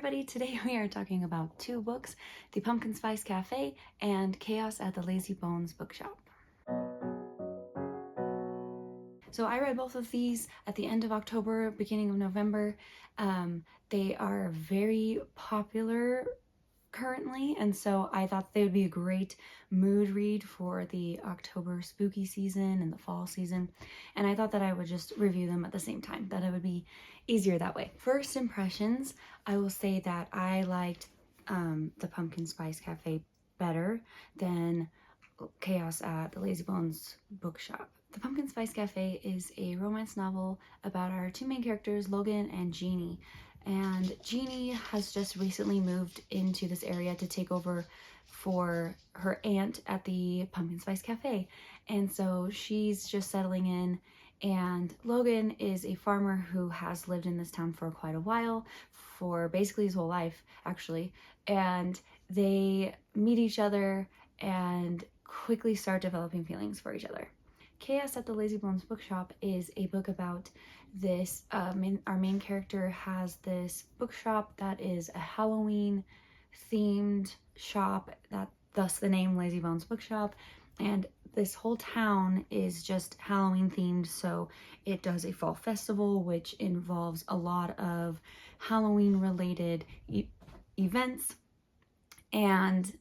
everybody, today we are talking about two books, The Pumpkin Spice Cafe and Chaos at the Lazy Bones Bookshop. So I read both of these at the end of October, beginning of November. They are very popular currently, and so I thought they would be a great mood read for the October spooky season and the fall season, and I thought that I would just review them at the same time, that it would be easier that way. First impressions, I will say that I liked the Pumpkin Spice Cafe better than Chaos at the Lazy Bones Bookshop. The Pumpkin Spice Cafe is a romance novel about our two main characters, Logan and Jeannie. And Jeannie has just recently moved into this area to take over for her aunt at the Pumpkin Spice Cafe. And so she's just settling in. And Logan is a farmer who has lived in this town for quite a while, for basically his whole life, actually. And they meet each other and quickly start developing feelings for each other. Chaos at the Lazy Bones Bookshop is a book about this, our main character has this bookshop that is a Halloween themed shop, that thus the name Lazy Bones Bookshop, and this whole town is just Halloween themed, so it does a fall festival which involves a lot of Halloween related events, and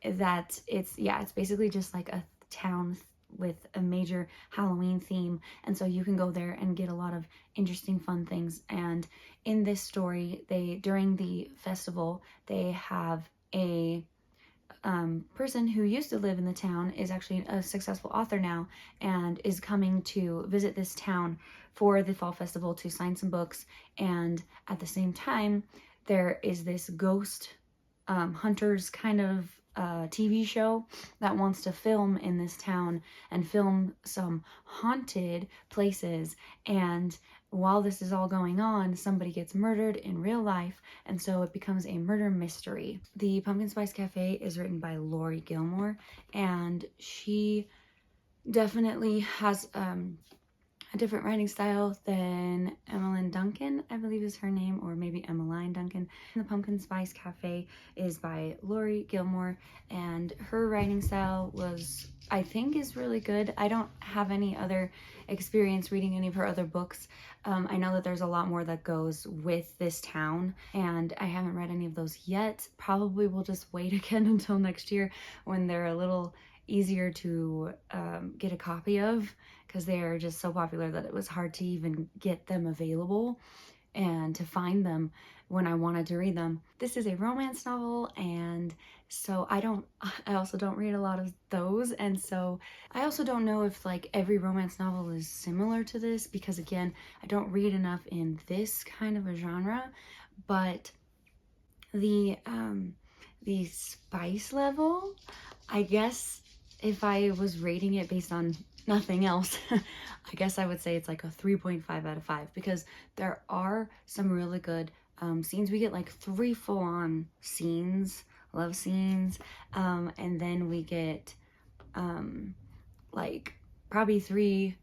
that it's basically just like a town with a major Halloween theme, and so you can go there and get a lot of interesting fun things. And in this story, during the festival, they have a person who used to live in the town, is actually a successful author now, and is coming to visit this town for the fall festival to sign some books. And at the same time, there is this ghost hunters kind of TV show that wants to film in this town and film some haunted places. And while this is all going on, somebody gets murdered in real life, and so it becomes a murder mystery. The Pumpkin Spice Cafe is written by Laurie Gilmore, and she definitely has a different writing style than Emmeline Duncan, I believe is her name, or maybe Emmeline Duncan. The Pumpkin Spice Cafe is by Laurie Gilmore, and her writing style I think is really good. I don't have any other experience reading any of her other books. I know that there's a lot more that goes with this town, and I haven't read any of those yet. Probably will just wait again until next year when they're a little easier to get a copy of, because they are just so popular that it was hard to even get them available and to find them when I wanted to read them. This is a romance novel, and so I also don't read a lot of those, and so I also don't know if like every romance novel is similar to this, because again, I don't read enough in this kind of a genre. But the spice level, I guess if I was rating it based on nothing else, I guess I would say it's like a 3.5 out of 5, because there are some really good scenes. We get like 3 full-on scenes, love scenes, and then we get like probably 3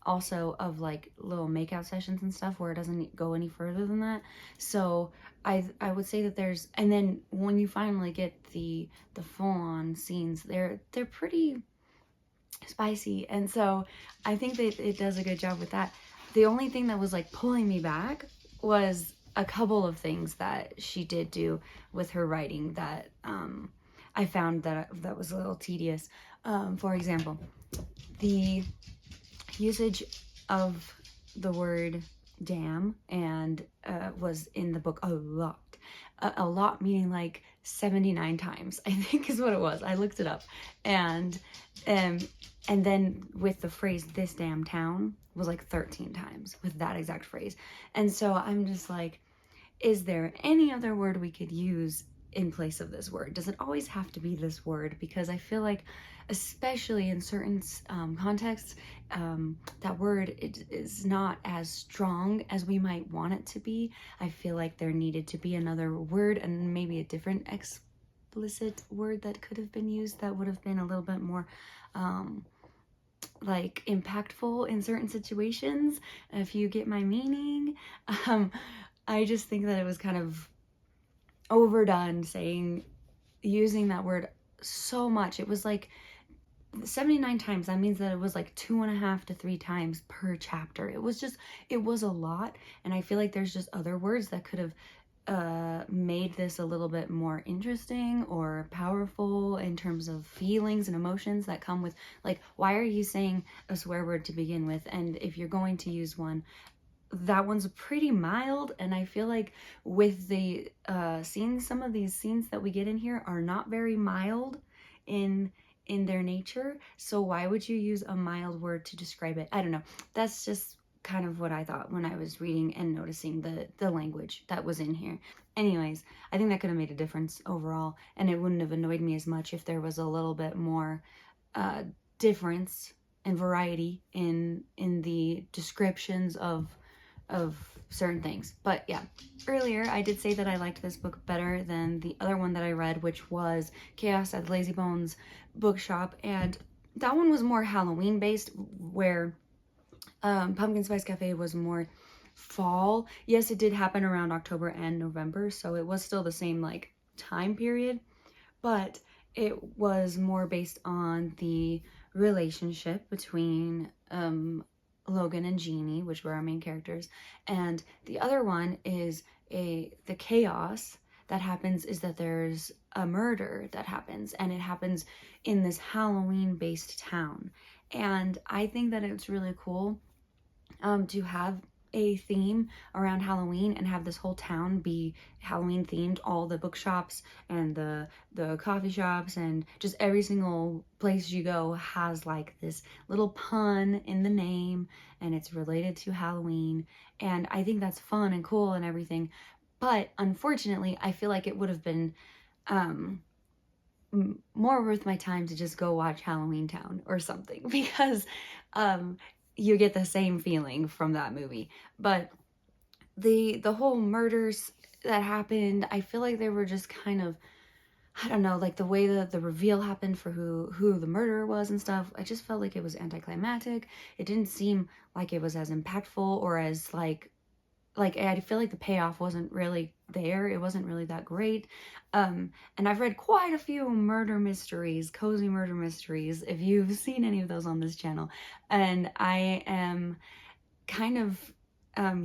also of like little makeout sessions and stuff where it doesn't go any further than that. So I would say that there's, and then when you finally get the full-on scenes, they're pretty spicy, and so I think that it does a good job with that. The only thing that was like pulling me back was a couple of things that she did do with her writing that I found that was a little tedious. For example, the usage of the word damn and was in the book a lot, meaning like 79 times, I think is what it was. I looked it up, and then with the phrase "this damn town" was like 13 times with that exact phrase. And so I'm just like, is there any other word we could use in place of this word? Does it always have to be this word? Because I feel like, especially in certain contexts, that word is not as strong as we might want it to be. I feel like there needed to be another word, and maybe a different explicit word that could have been used that would have been a little bit more like impactful in certain situations, if you get my meaning. I just think that it was kind of overdone using that word so much. It was like 79 times. That means that it was like 2.5 to 3 times per chapter. It was a lot. And I feel like there's just other words that could have made this a little bit more interesting or powerful in terms of feelings and emotions that come with, like, why are you saying a swear word to begin with? And if you're going to use one, that one's pretty mild. And I feel like with the scenes, some of these scenes that we get in here are not very mild in their nature. So why would you use a mild word to describe it? I don't know. That's just kind of what I thought when I was reading and noticing the language that was in here. Anyways, I think that could have made a difference overall, and it wouldn't have annoyed me as much if there was a little bit more difference and variety in the descriptions of certain things. But yeah, earlier I did say that I liked this book better than the other one that I read, which was Chaos at Lazybones Bookshop, and that one was more Halloween based, where Pumpkin Spice Cafe was more fall. Yes, it did happen around October and November, so it was still the same like time period, but it was more based on the relationship between Logan and Jeannie, which were our main characters, and the other one is the chaos that happens is that there's a murder that happens, and it happens in this Halloween based town. And I think that it's really cool to have a theme around Halloween and have this whole town be Halloween themed. All the bookshops and the coffee shops and just every single place you go has like this little pun in the name, and it's related to Halloween. And I think that's fun and cool and everything. But unfortunately, I feel like it would have been more worth my time to just go watch Halloween Town or something, because you get the same feeling from that movie. But the whole murders that happened, I feel like they were just kind of, I don't know, like the way that the reveal happened for who the murderer was and stuff, I just felt like it was anticlimactic. It didn't seem like it was as impactful or as like I feel like the payoff wasn't really there. It wasn't really that great. And I've read quite a few murder mysteries, cozy murder mysteries, if you've seen any of those on this channel. And I am kind of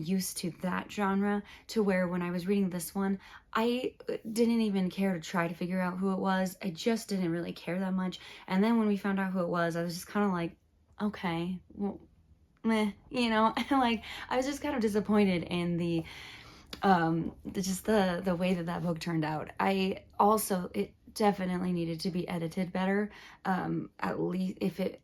used to that genre, to where when I was reading this one, I didn't even care to try to figure out who it was. I just didn't really care that much. And then when we found out who it was, I was just kind of like, okay, well, meh, like I was just kind of disappointed in the way that book turned out. It definitely needed to be edited better. At least if it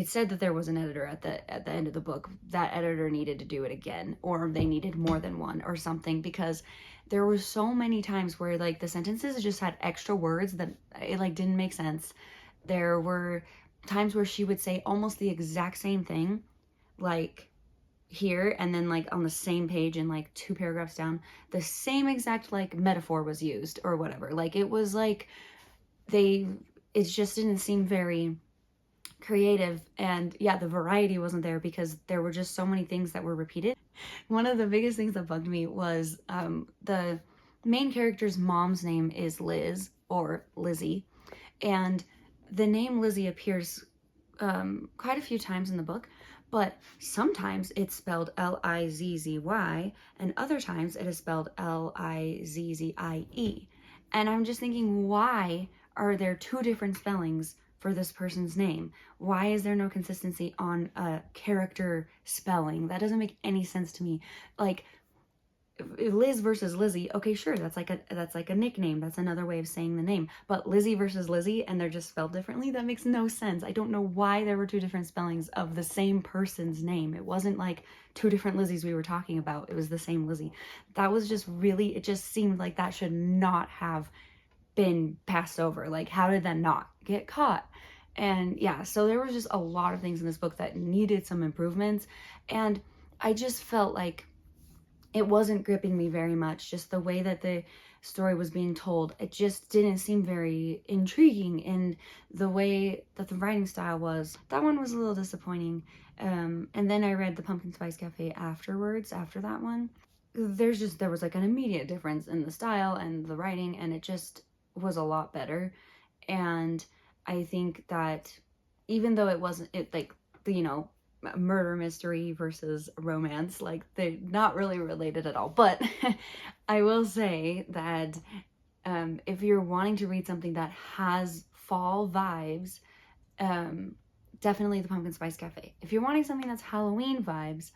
said that there was an editor at the end of the book, that editor needed to do it again, or they needed more than one or something, because there were so many times where like the sentences just had extra words that it like didn't make sense. There were times where she would say almost the exact same thing, like here, and then like on the same page and like 2 paragraphs down, the same exact like metaphor was used or whatever. Like it was like it just didn't seem very creative. And yeah, the variety wasn't there because there were just so many things that were repeated. One of the biggest things that bugged me was the main character's mom's name is Liz, or Lizzie, and the name Lizzie appears quite a few times in the book, but sometimes it's spelled Lizzy, and other times it is spelled Lizzzie. And I'm just thinking, why are there 2 different spellings for this person's name? Why is there no consistency on a character spelling? That doesn't make any sense to me. Like, Liz versus Lizzie, okay, sure, that's like a nickname, that's another way of saying the name. But Lizzie versus Lizzie, and they're just spelled differently, that makes no sense. I don't know why there were 2 different spellings of the same person's name. It wasn't like 2 different Lizzies we were talking about, it was the same Lizzie. That was just really, it just seemed like that should not have been passed over. Like, how did that not get caught? And yeah, so there was just a lot of things in this book that needed some improvements, and I just felt like it wasn't gripping me very much. Just the way that the story was being told, it just didn't seem very intriguing, and the way that the writing style was, that one was a little disappointing. And then I read the Pumpkin Spice Cafe afterwards, after that one. there was like an immediate difference in the style and the writing, and it just was a lot better. And I think that even though it wasn't, it like, you know, murder mystery versus romance, like they're not really related at all. But I will say that if you're wanting to read something that has fall vibes, definitely The Pumpkin Spice Cafe. If you're wanting something that's Halloween vibes,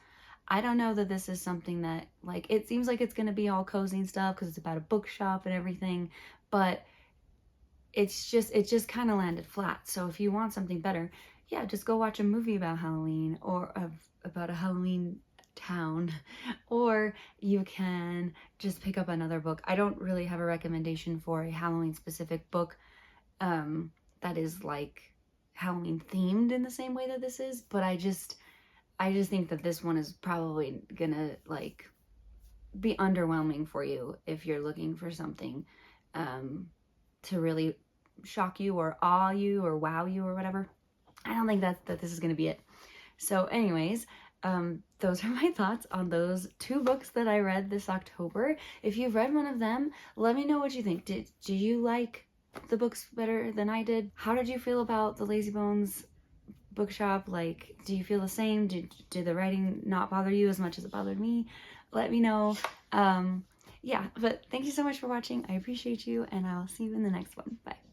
I don't know that this is something that, like, it seems like it's going to be all cozy and stuff because it's about a bookshop and everything, but it just kind of landed flat. So if you want something better, yeah, just go watch a movie about Halloween, or about a Halloween town, or you can just pick up another book. I don't really have a recommendation for a Halloween specific book that is like Halloween themed in the same way that this is, but I just think that this one is probably gonna like be underwhelming for you if you're looking for something to really shock you or awe you or wow you or whatever. I don't think that this is gonna be it. So anyways, those are my thoughts on those 2 books that I read this October. If you've read one of them, let me know what you think. Do you like the books better than I did? How did you feel about the Lazybones bookshop? Like, do you feel the same? Did the writing not bother you as much as it bothered me? Let me know. Yeah, but thank you so much for watching. I appreciate you, and I'll see you in the next one. Bye.